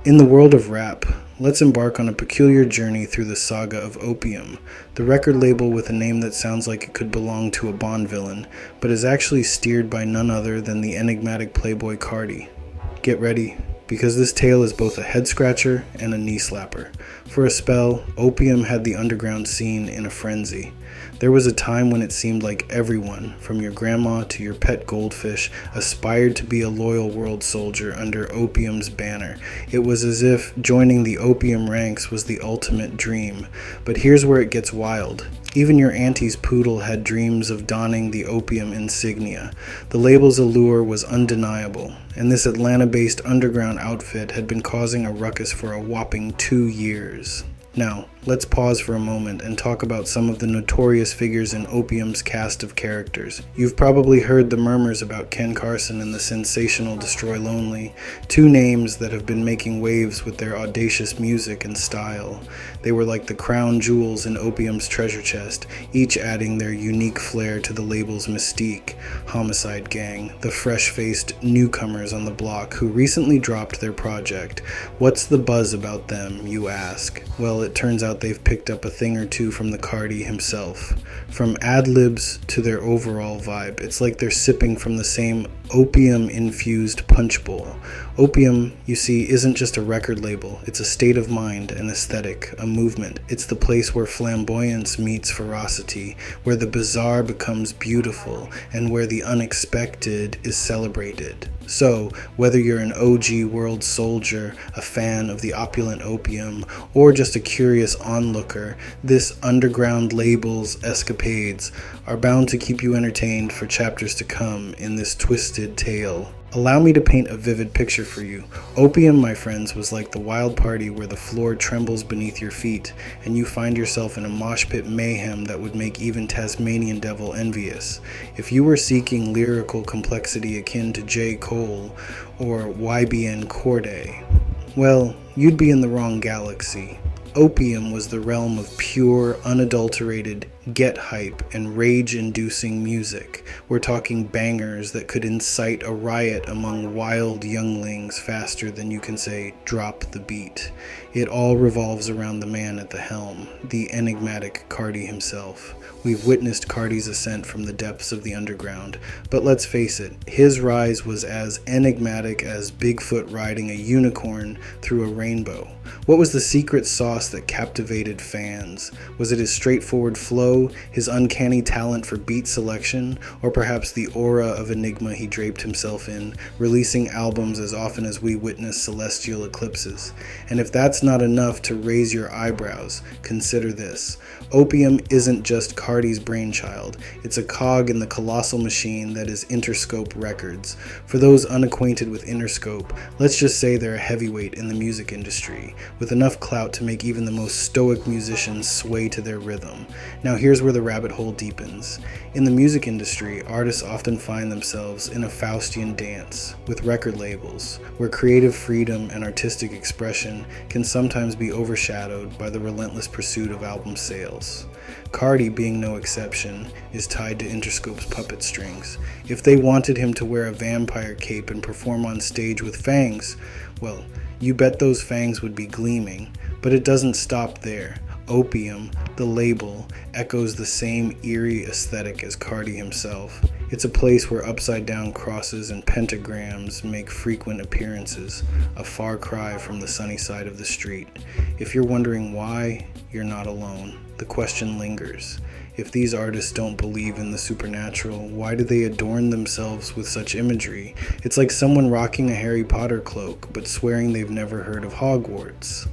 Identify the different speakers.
Speaker 1: In the world of rap, let's embark on a peculiar journey through the saga of Opium, the record label with a name that sounds like it could belong to a Bond villain, but is actually steered by none other than the enigmatic Playboi Carti. Get ready, because this tale is both a head-scratcher and a knee-slapper. For a spell, Opium had the underground scene in a frenzy. There was a time when it seemed like everyone, from your grandma to your pet goldfish, aspired to be a loyal world soldier under Opium's banner. It was as if joining the Opium ranks was the ultimate dream. But here's where it gets wild. Even your auntie's poodle had dreams of donning the Opium insignia. The label's allure was undeniable, and this Atlanta-based underground outfit had been causing a ruckus for a whopping 2 years. Now, let's pause for a moment and talk about some of the notorious figures in Opium's cast of characters. You've probably heard the murmurs about Ken Carson and the sensational Destroy Lonely, two names that have been making waves with their audacious music and style. They were like the crown jewels in Opium's treasure chest, each adding their unique flair to the label's mystique. Homicide Gang, the fresh-faced newcomers on the block who recently dropped their project. What's the buzz about them, you ask? Well, it turns out they've picked up a thing or two from the Carti himself. From ad-libs to their overall vibe, it's like they're sipping from the same opium-infused punch bowl. Opium, you see, isn't just a record label. It's a state of mind, an aesthetic, a movement. It's the place where flamboyance meets ferocity, where the bizarre becomes beautiful, and where the unexpected is celebrated. So, whether you're an OG world soldier, a fan of the opulent Opium, or just a curious onlooker, this underground label's escapades are bound to keep you entertained for chapters to come in this twisted tale. Allow me to paint a vivid picture for you. Opium, my friends, was like the wild party where the floor trembles beneath your feet, and you find yourself in a mosh pit mayhem that would make even Tasmanian Devil envious. If you were seeking lyrical complexity akin to J. Cole or YBN Cordae, well, you'd be in the wrong galaxy. Opium was the realm of pure, unadulterated get hype and rage-inducing music. We're talking bangers that could incite a riot among wild younglings faster than you can say, drop the beat. It all revolves around the man at the helm, the enigmatic Carti himself. We've witnessed Carti's ascent from the depths of the underground, but let's face it, his rise was as enigmatic as Bigfoot riding a unicorn through a rainbow. What was the secret sauce that captivated fans? Was it his straightforward flow, his uncanny talent for beat selection, or perhaps the aura of enigma he draped himself in, releasing albums as often as we witness celestial eclipses? And if that's not enough to raise your eyebrows, consider this. Opium isn't just Carti's brainchild. It's a cog in the colossal machine that is Interscope Records. For those unacquainted with Interscope, let's just say they're a heavyweight in the music industry, with enough clout to make even the most stoic musicians sway to their rhythm. Now here's where the rabbit hole deepens. In the music industry, artists often find themselves in a Faustian dance with record labels, where creative freedom and artistic expression can sometimes be overshadowed by the relentless pursuit of album sales. Carti, being no exception, is tied to Interscope's puppet strings. If they wanted him to wear a vampire cape and perform on stage with fangs, well, you bet those fangs would be gleaming. But it doesn't stop there. Opium, the label, echoes the same eerie aesthetic as Carti himself. It's a place where upside-down crosses and pentagrams make frequent appearances, a far cry from the sunny side of the street. If you're wondering why, you're not alone. The question lingers. If these artists don't believe in the supernatural, why do they adorn themselves with such imagery? It's like someone rocking a Harry Potter cloak, but swearing they've never heard of Hogwarts.